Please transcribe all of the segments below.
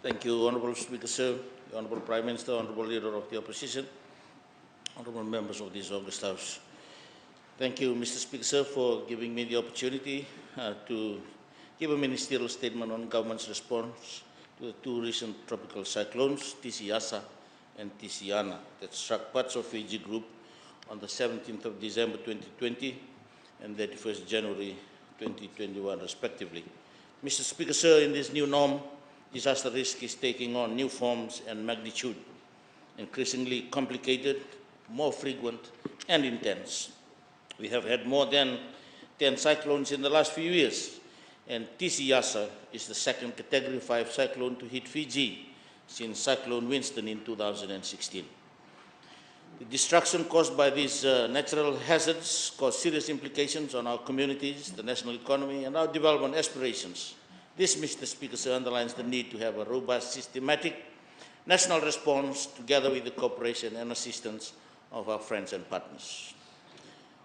Thank you, Honourable Speaker, sir, the Honourable Prime Minister, Honourable Leader of the Opposition, Honourable Members of this August House. Thank you, Mr. Speaker, sir, for giving me the opportunity to give a ministerial statement on government's response to the two recent tropical cyclones, TC Yasa and TC Ana, that struck parts of Fiji Group on the 17th of December 2020 and 31st January 2021, respectively. Mr. Speaker, sir, in this new norm, disaster risk is taking on new forms and magnitude, increasingly complicated, more frequent, and intense. We have had more than 10 cyclones in the last few years, and TC Yasa is the second Category 5 cyclone to hit Fiji since Cyclone Winston in 2016. The destruction caused by these natural hazards caused serious implications on our communities, the national economy, and our development aspirations. This, Mr. Speaker, sir, underlines the need to have a robust, systematic national response together with the cooperation and assistance of our friends and partners.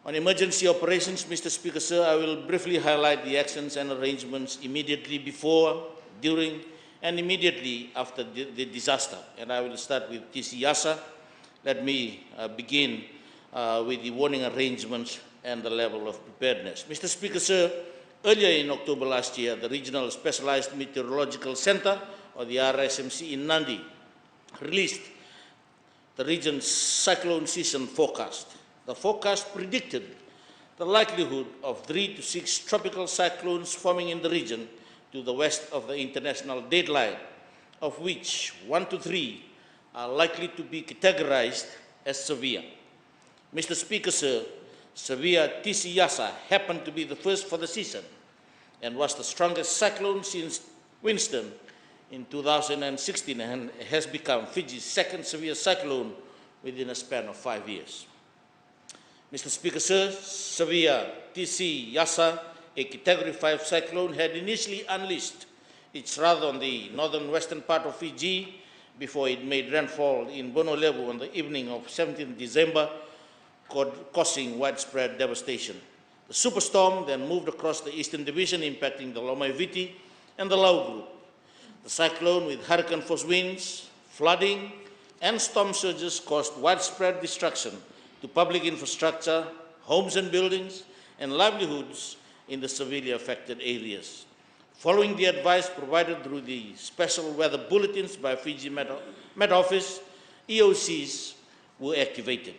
On emergency operations, Mr. Speaker, sir, I will briefly highlight the actions and arrangements immediately before, during, and immediately after the disaster. And I will start with TC Yasa. Let me begin with the warning arrangements and the level of preparedness. Mr. Speaker, sir, earlier in October last year, the Regional Specialized Meteorological Center, or the RSMC in Nandi, released the region's cyclone season forecast. The forecast predicted the likelihood of 3 to 6 tropical cyclones forming in the region to the west of the international deadline, of which 1 to 3 are likely to be categorized as severe. Mr. Speaker, sir, severe TC Yasa happened to be the first for the season and was the strongest cyclone since Winston in 2016 and has become Fiji's second severe cyclone within a span of 5 years. Mr. Speaker, sir, severe TC Yasa, a Category 5 cyclone, had initially unleashed its wrath on the northern western part of Fiji before it made landfall in Bono Levu on the evening of 17 December, causing widespread devastation. The superstorm then moved across the Eastern Division, impacting the Lomaiviti and the Lau Group. The cyclone, with hurricane force winds, flooding, and storm surges, caused widespread destruction to public infrastructure, homes and buildings, and livelihoods in the severely affected areas. Following the advice provided through the special weather bulletins by Fiji Met Office, EOCs were activated.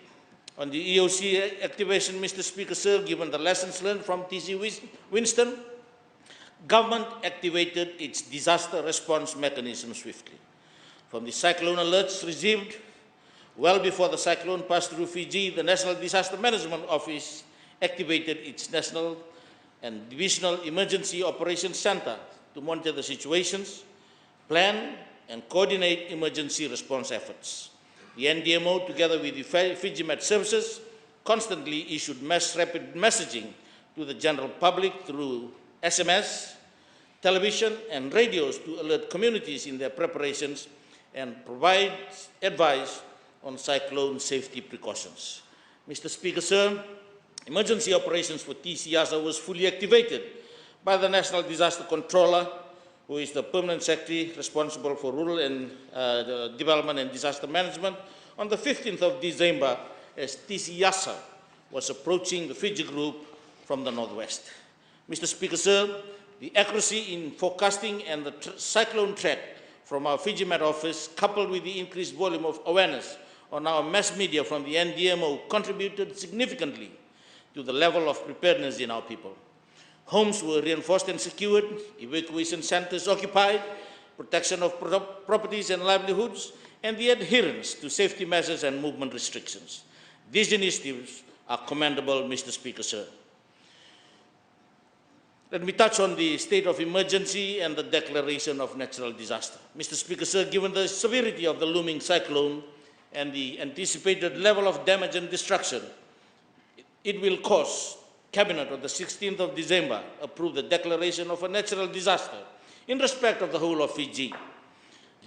On the EOC activation, Mr. Speaker, sir, given the lessons learned from TC Winston, government activated its disaster response mechanism swiftly. From the cyclone alerts received well before the cyclone passed through Fiji, the National Disaster Management Office activated its National and Divisional Emergency Operations Center to monitor the situations, plan, and coordinate emergency response efforts. The NDMO, together with the Fiji Met Services, constantly issued mass rapid messaging to the general public through SMS, television, and radios to alert communities in their preparations and provide advice on cyclone safety precautions. Mr. Speaker, sir, emergency operations for TC Yasa was fully activated by the National Disaster Controller, who is the Permanent Secretary responsible for Rural and Development and Disaster Management, on the 15th of December as TC Yasa was approaching the Fiji Group from the northwest. Mr. Speaker, sir, the accuracy in forecasting and the cyclone track from our Fiji Met Office, coupled with the increased volume of awareness on our mass media from the NDMO, contributed significantly to the level of preparedness in our people. Homes were reinforced and secured, evacuation centers occupied, protection of properties and livelihoods, and the adherence to safety measures and movement restrictions. These initiatives are commendable, Mr. Speaker, sir. Let me touch on the state of emergency and the declaration of natural disaster. Mr. Speaker, sir, given the severity of the looming cyclone and the anticipated level of damage and destruction, it will cause Cabinet on the 16th of December approved the declaration of a natural disaster in respect of the whole of Fiji.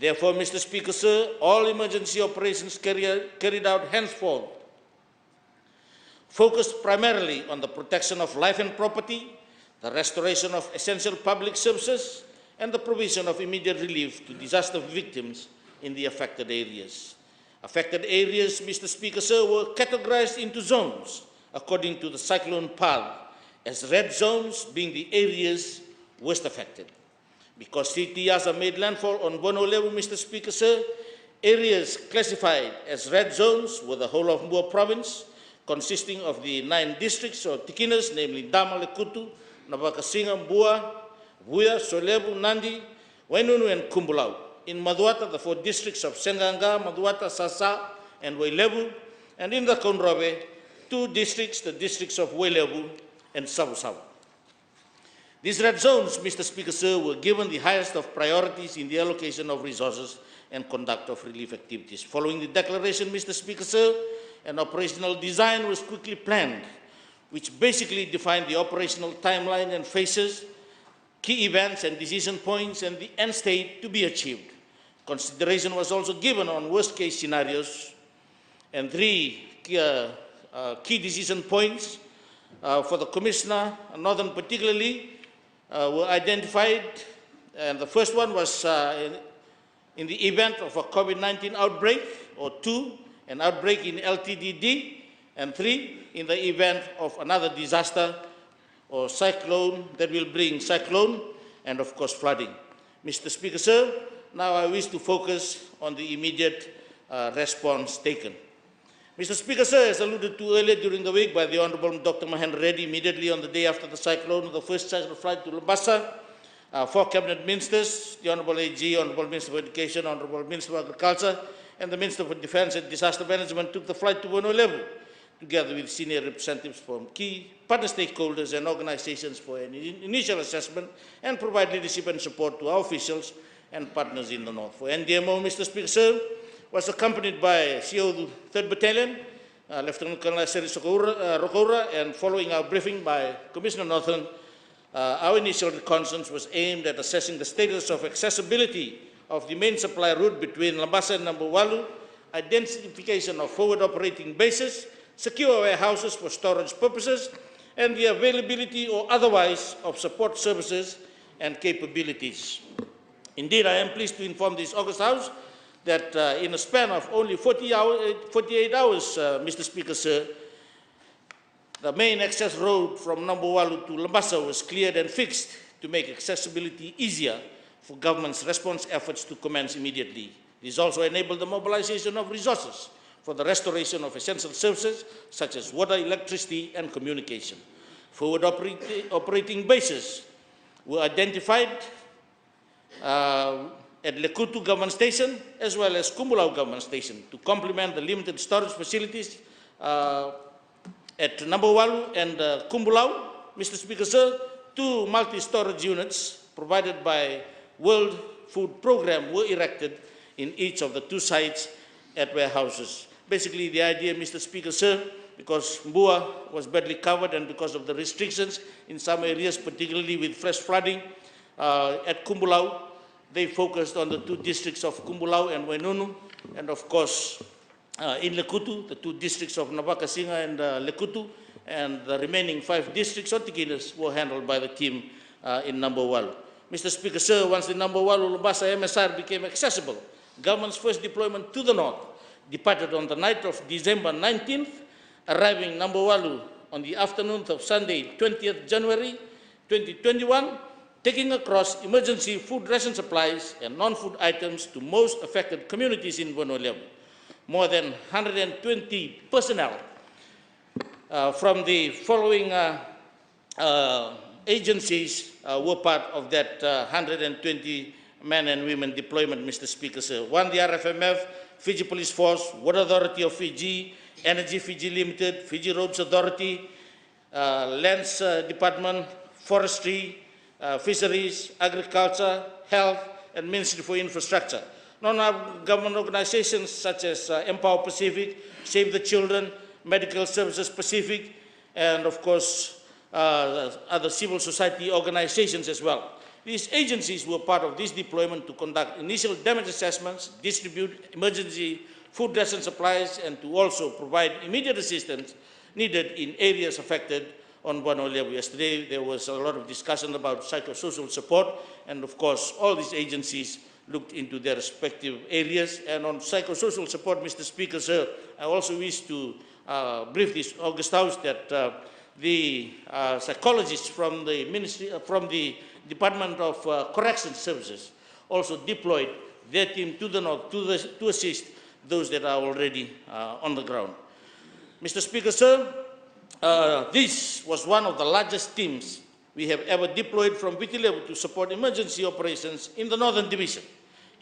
Therefore, Mr. Speaker, sir, all emergency operations carried out henceforth focused primarily on the protection of life and property, the restoration of essential public services, and the provision of immediate relief to disaster victims in the affected areas. Affected areas, Mr. Speaker, sir, were categorized into zones according to the cyclone path, as red zones being the areas worst affected. Because CTIASA made landfall on Bono level, Mr. Speaker, sir, areas classified as red zones were the whole of Mbua province, consisting of the 9 districts or tikinas, namely Dama, Lekutu, Nabakasinga, Mbua, Vuya, Solebu, Nandi, Wainunu, and Kumbulau. In Maduata, the 4 districts of Senganga, Maduata, Sasa, and Wailebu, and in the Konrobe, 2 districts, the districts of Wailebu and Savu-Savu. These red zones, Mr. Speaker, sir, were given the highest of priorities in the allocation of resources and conduct of relief activities. Following the declaration, Mr. Speaker, sir, an operational design was quickly planned, which basically defined the operational timeline and phases, key events and decision points, and the end state to be achieved. Consideration was also given on worst-case scenarios, and 3 key decision points for the Commissioner, Northern particularly, were identified, and the first one was in the event of a COVID-19 outbreak, or 2, an outbreak in LTDD, and 3, in the event of another disaster or cyclone that will bring cyclone and, of course, flooding. Mr. Speaker, sir, now I wish to focus on the immediate response taken. Mr. Speaker, sir, as alluded to earlier during the week by the Honourable Dr. Mahendra Reddy, immediately on the day after the cyclone, the first chartered flight to Labasa, 4 cabinet ministers, the Honourable AG, Honourable Minister for Education, Honourable Minister for Agriculture, and the Minister for Defence and Disaster Management took the flight to Bono level, together with senior representatives from key partner stakeholders and organizations for an initial assessment and provide leadership and support to our officials and partners in the north. For NDMO, Mr. Speaker, sir, was accompanied by CO of the 3rd Battalion, Lieutenant Colonel Seri Rokoura, and following our briefing by Commissioner Northern, our initial reconnaissance was aimed at assessing the status of accessibility of the main supply route between Labasa and Nambuwalu, identification of forward operating bases, secure warehouses for storage purposes, and the availability or otherwise of support services and capabilities. Indeed, I am pleased to inform this August House that in a span of only 48 hours, Mr. Speaker, sir, the main access road from Nambuwalu to Labasa was cleared and fixed to make accessibility easier for government's response efforts to commence immediately. This also enabled the mobilization of resources for the restoration of essential services such as water, electricity, and communication. Forward operating bases were identified at Lekutu Government Station as well as Kumbulau Government Station to complement the limited storage facilities at Nambuwalu and Kumbulau. Mr. Speaker, sir, 2 multi-storage units provided by World Food Programme were erected in each of the 2 sites at warehouses. Basically, the idea, Mr. Speaker, sir, because Mbua was badly covered and because of the restrictions in some areas, particularly with fresh flooding at Kumbulau, they focused on the 2 districts of Kumbulau and Wainunu, and of course, in Lekutu, the 2 districts of Nabakasinga and Lekutu, and the remaining 5 districts or tikinas were handled by the team in Nambuwalu. Mr. Speaker, sir, once the Nambuwalu Labasa MSR became accessible, government's first deployment to the north departed on the night of December 19th, arriving Nambuwalu on the afternoon of Sunday, 20th January 2021, taking across emergency food ration supplies and non-food items to most affected communities in Bono level. More than 120 personnel from the following agencies were part of that 120 men and women deployment, Mr. Speaker, sir. 1, the RFMF, Fiji Police Force, Water Authority of Fiji, Energy Fiji Limited, Fiji Roads Authority, Lands Department, Forestry, Fisheries, Agriculture, Health, and Ministry for Infrastructure. Non-government organizations such as Empower Pacific, Save the Children, Medical Services Pacific, and of course, other civil society organizations as well. These agencies were part of this deployment to conduct initial damage assessments, distribute emergency food ration supplies, and to also provide immediate assistance needed in areas affected on Buano level. Yesterday, there was a lot of discussion about psychosocial support, and of course, all these agencies looked into their respective areas. And on psychosocial support, Mr. Speaker, sir, I also wish to brief this August House that the psychologists from the Ministry, from the Department of Corrections Services also deployed their team to the north to assist those that are already on the ground. Mr. Speaker, sir, this was one of the largest teams we have ever deployed from Viti level to support emergency operations in the Northern Division,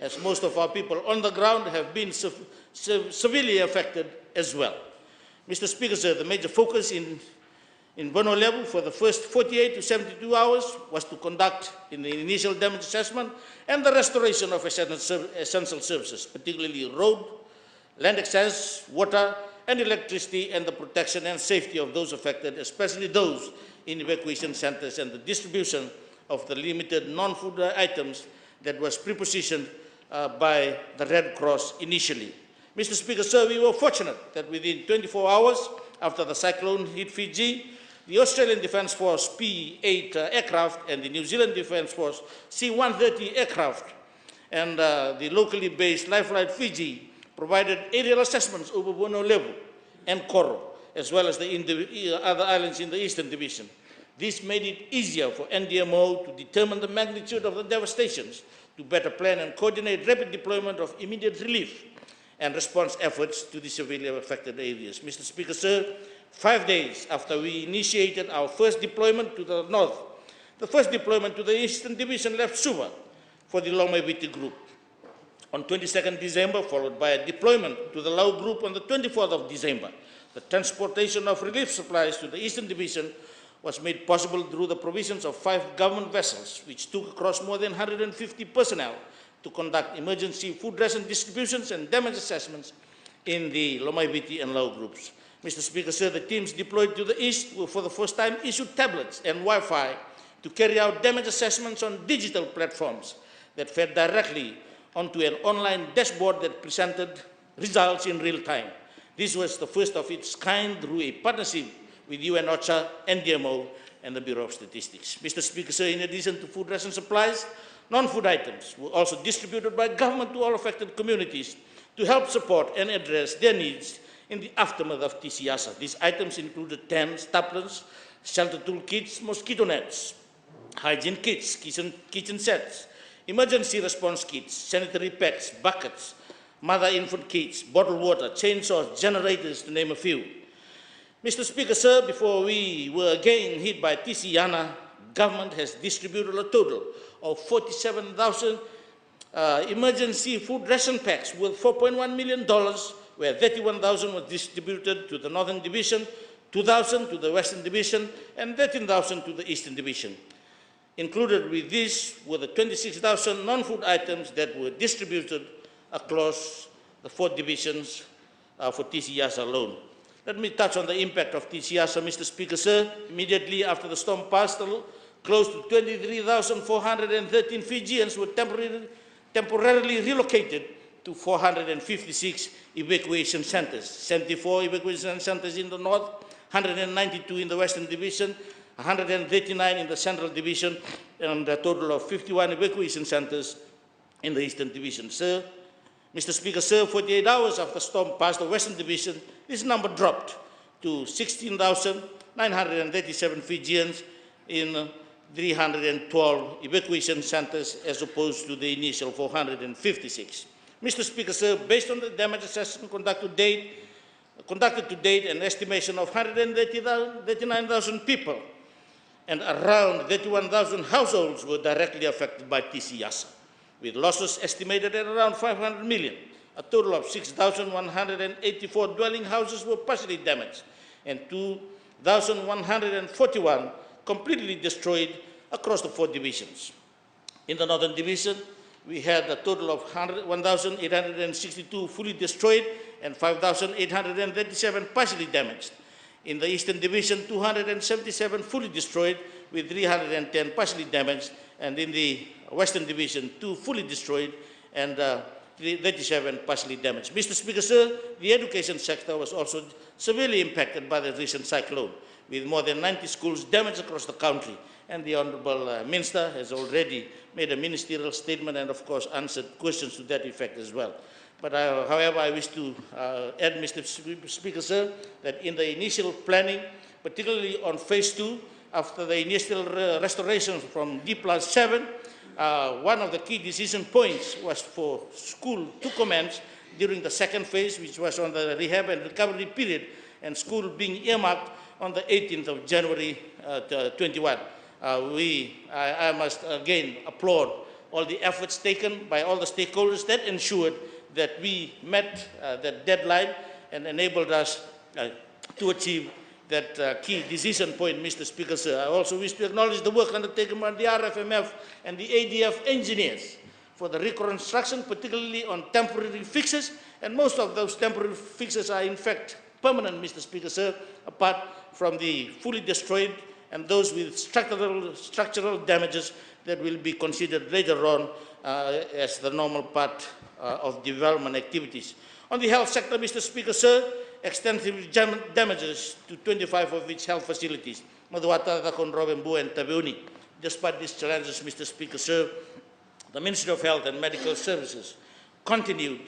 as most of our people on the ground have been severely affected as well. Mr. Speaker, sir, the major focus in Buano level for the first 48 to 72 hours was to conduct in the initial damage assessment and the restoration of essential services, particularly road, land access, water, and electricity, and the protection and safety of those affected, especially those in evacuation centers, and the distribution of the limited non-food items that was prepositioned by the Red Cross initially. Mr. Speaker, sir, we were fortunate that within 24 hours after the cyclone hit Fiji, the Australian Defence Force P-8 aircraft and the New Zealand Defence Force C-130 aircraft and the locally based Lifeline Fiji provided aerial assessments over Buano level and Koro, as well as the other islands in the Eastern Division. This made it easier for NDMO to determine the magnitude of the devastations, to better plan and coordinate rapid deployment of immediate relief and response efforts to the severely affected areas. Mr. Speaker, sir, 5 days after we initiated our first deployment to the north, the first deployment to the Eastern Division left Suva for the Lomaiviti group on 22nd December, followed by a deployment to the Lau group on the 24th of December. The transportation of relief supplies to the Eastern Division was made possible through the provisions of 5 government vessels, which took across more than 150 personnel to conduct emergency food ration distributions and damage assessments in the Lomaiviti and Lau groups. Mr. Speaker, sir, the teams deployed to the east will for the first time issued tablets and Wi-Fi to carry out damage assessments on digital platforms that fed directly onto an online dashboard that presented results in real time. This was the first of its kind through a partnership with UN OCHA, NDMO, and the Bureau of Statistics. Mr. Speaker, sir, in addition to food ration supplies, non-food items were also distributed by government to all affected communities to help support and address their needs in the aftermath of TCIASA. These items included tents, tarpaulins, shelter tool kits, mosquito nets, hygiene kits, kitchen sets, emergency response kits, sanitary pads, buckets, mother-infant kits, bottled water, chainsaws, generators, to name a few. Mr. Speaker, sir, before we were again hit by TCIASA, government has distributed a total of 47,000 emergency food ration packs worth $4.1 million, where 31,000 was distributed to the Northern Division, 2,000 to the Western Division, and 13,000 to the Eastern Division. Included with this were the 26,000 non-food items that were distributed across the 4 divisions for TCIASA alone. Let me touch on the impact of TCIASA, Mr. Speaker, sir. Immediately after the storm passed, close to 23,413 Fijians were temporarily relocated to 456 evacuation centers, 74 evacuation centers in the north, 192 in the Western Division, 139 in the Central Division, and a total of 51 evacuation centers in the Eastern Division. Sir, Mr. Speaker, sir, 48 hours after the storm passed the Western Division, this number dropped to 16,937 Fijians in 312 evacuation centers as opposed to the initial 456. Mr. Speaker, sir, based on the damage assessment conducted to date, an estimation of 139,000 people and around 31,000 households were directly affected by TCIASA, with losses estimated at around 500 million. A total of 6,184 dwelling houses were partially damaged and 2,141 completely destroyed across the 4 divisions. In the Northern Division, we had a total of 1,862 fully destroyed and 5,837 partially damaged. In the Eastern Division, 277 fully destroyed with 310 partially damaged, and in the Western Division, 2 fully destroyed and 37 partially damaged. Mr. Speaker, sir, the education sector was also severely impacted by the recent cyclone, with more than 90 schools damaged across the country. And the Honourable Minister has already made a ministerial statement and, of course, answered questions to that effect as well. But however, I wish to add, Mr. Speaker, sir, that in the initial planning, particularly on phase 2, after the initial restoration from D+7, one of the key decision points was for school to commence during the second phase, which was on the rehab and recovery period, and school being earmarked on the 18th of January 21. I must again applaud all the efforts taken by all the stakeholders that ensured that we met that deadline and enabled us to achieve that key decision point, Mr. Speaker, sir. I also wish to acknowledge the work undertaken by the RFMF and the ADF engineers for the reconstruction, particularly on temporary fixes, and most of those temporary fixes are in fact permanent, Mr. Speaker, sir, apart from the fully destroyed and those with structural damages that will be considered later on as the normal part of development activities. On the health sector, Mr. Speaker, sir, extensive damages to 25 of its health facilities, Maduata, Takon, Robembu, and Tabeuni. Despite these challenges, Mr. Speaker, sir, the Ministry of Health and Medical Services continued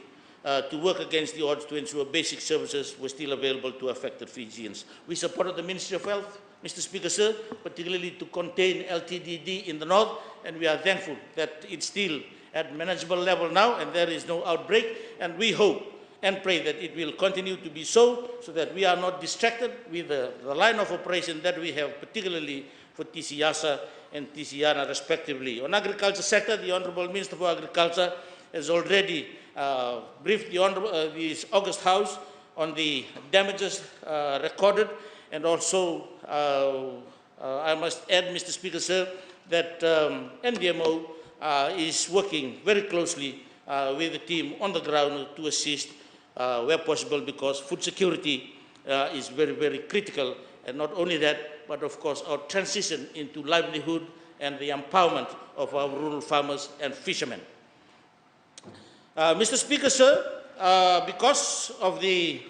to work against the odds to ensure basic services were still available to affected Fijians. We supported the Ministry of Health, Mr. Speaker, sir, particularly to contain LTDD in the north, and we are thankful that it's still at manageable level now and there is no outbreak, and we hope and pray that it will continue to be so that we are not distracted with the line of operation that we have, particularly for TCIASA and TCIANA respectively. On agriculture sector, the Honourable Minister for Agriculture has already briefed the August House on the damages recorded, and also I must add, Mr. Speaker, sir, that NDMO is working very closely with the team on the ground to assist where possible, because food security is very, very critical, and not only that, but of course our transition into livelihood and the empowerment of our rural farmers and fishermen. Mr. Speaker, sir, because of the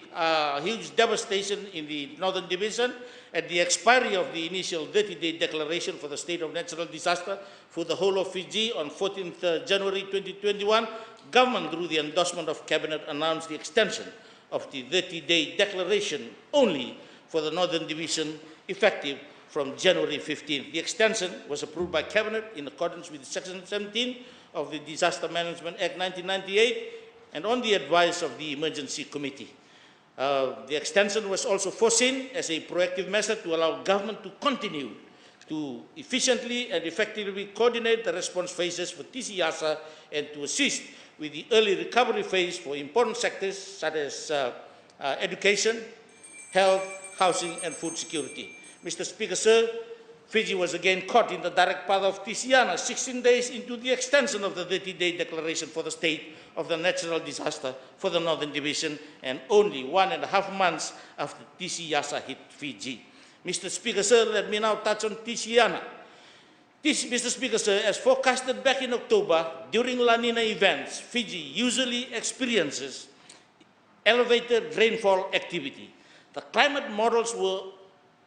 huge devastation in the Northern Division, at the expiry of the initial 30-day declaration for the state of natural disaster for the whole of Fiji on 14th January 2021, government, through the endorsement of Cabinet, announced the extension of the 30-day declaration only for the Northern Division, effective from January 15th. The extension was approved by Cabinet in accordance with Section 17 of the Disaster Management Act 1998 and on the advice of the Emergency Committee. The extension was also foreseen as a proactive measure to allow government to continue to efficiently and effectively coordinate the response phases for TCIASA and to assist with the early recovery phase for important sectors such as education, health, housing, and food security. Mr. Speaker, sir, Fiji was again caught in the direct path of TCIANA 16 days into the extension of the 30-day declaration for the state of the natural disaster for the Northern Division, and only 1.5 months after TCIASA hit Fiji. Mr. Speaker, sir, let me now touch on TCIANA. Mr. Speaker, sir, as forecasted back in October, during La Nina events, Fiji usually experiences elevated rainfall activity. The climate models were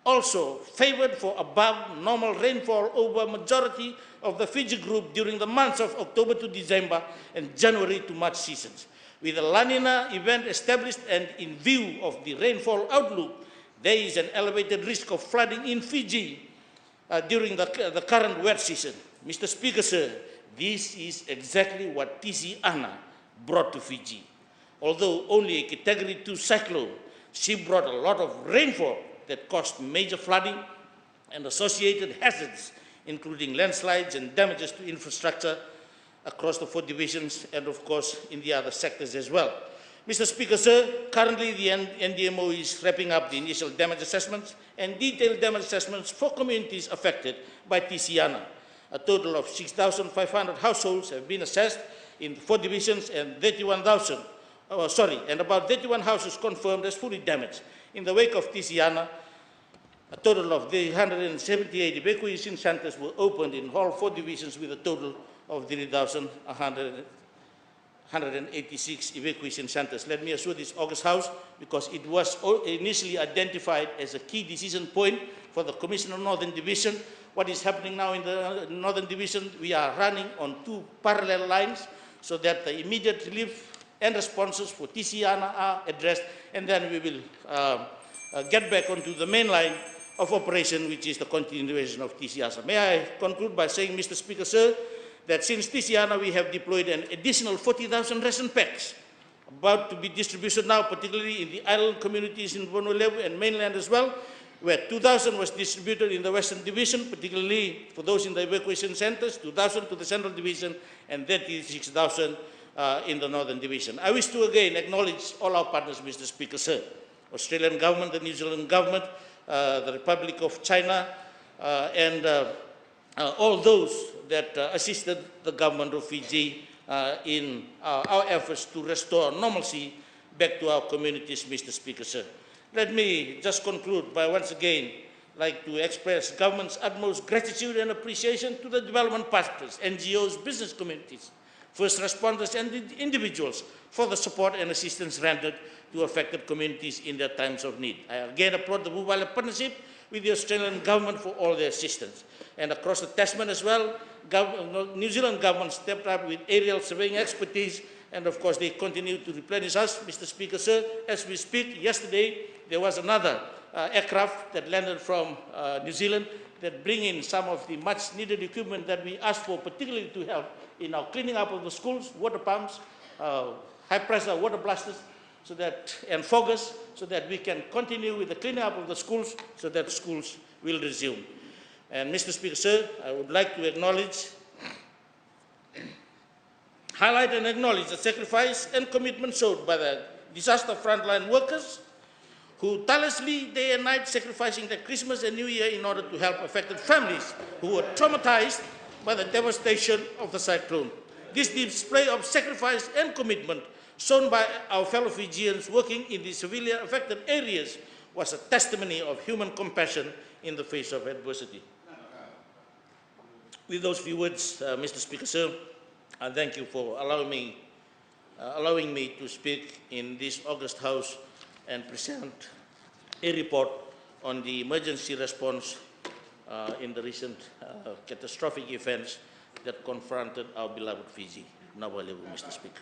also favored for above normal rainfall over majority of the Fiji group during the months of October to December and January to March seasons. With the La Nina event established and in view of the rainfall outlook, there is an elevated risk of flooding in Fiji during the current wet season. Mr. Speaker, sir, this is exactly what TCIANA brought to Fiji. Although only a Category 2 cyclone, she brought a lot of rainfall that caused major flooding and associated hazards, including landslides and damages to infrastructure across the 4 divisions and, of course, in the other sectors as well. Mr. Speaker, sir, currently the NDMO is wrapping up the initial damage assessments and detailed damage assessments for communities affected by TCIANA. A total of 6,500 households have been assessed in 4 divisions and about 31 houses confirmed as fully damaged. In the wake of TCIANA, a total of 178 evacuation centers were opened in all 4 divisions with a total of 3,100 186 evacuation centers. Let me assure this August House, because it was initially identified as a key decision point for the Commission on Northern Division. What is happening now in the Northern Division, we are running on 2 parallel lines so that the immediate relief and responses for Tisiana are addressed, and then we will get back onto the main line of operation, which is the continuation of Tisiasa. May I conclude by saying, Mr. Speaker, sir, that since Tisiana we have deployed an additional 40,000 ration packs about to be distributed now, particularly in the island communities in Vonoleu and mainland as well, where 2,000 was distributed in the Western Division, particularly for those in the evacuation centers, 2,000 to the Central Division, and 36,000 in the Northern Division. I wish to again acknowledge all our partners, Mr. Speaker, sir. Australian government, the New Zealand government, the Republic of China, and all those that assisted the government of Fiji in our efforts to restore normalcy back to our communities, Mr. Speaker, sir. Let me just conclude by once again like to express government's utmost gratitude and appreciation to the development partners, NGOs, business communities, first responders and individuals for the support and assistance rendered to affected communities in their times of need. I again applaud the Vuvala partnership with the Australian government for all their assistance. And across the Tasman as well, New Zealand government stepped up with aerial surveying expertise, and of course they continue to replenish us, Mr. Speaker, sir. As we speak, yesterday there was another aircraft that landed from New Zealand that bring in some of the much needed equipment that we asked for, particularly to help in our cleaning up of the schools, water pumps, high pressure water blasters, so that, and foggers, so that we can continue with the cleaning up of the schools, so that schools will resume. And Mr. Speaker, sir, I would like to acknowledge, highlight and acknowledge the sacrifice and commitment showed by the disaster frontline workers who tirelessly day and night sacrificing their Christmas and New Year in order to help affected families who were traumatized by the devastation of the cyclone. This display of sacrifice and commitment shown by our fellow Fijians working in the severely affected areas was a testimony of human compassion in the face of adversity. With those few words, Mr. Speaker, sir, I thank you for allowing me to speak in this August House and present a report on the emergency response in the recent catastrophic events that confronted our beloved Fiji. Now, Mr. Speaker.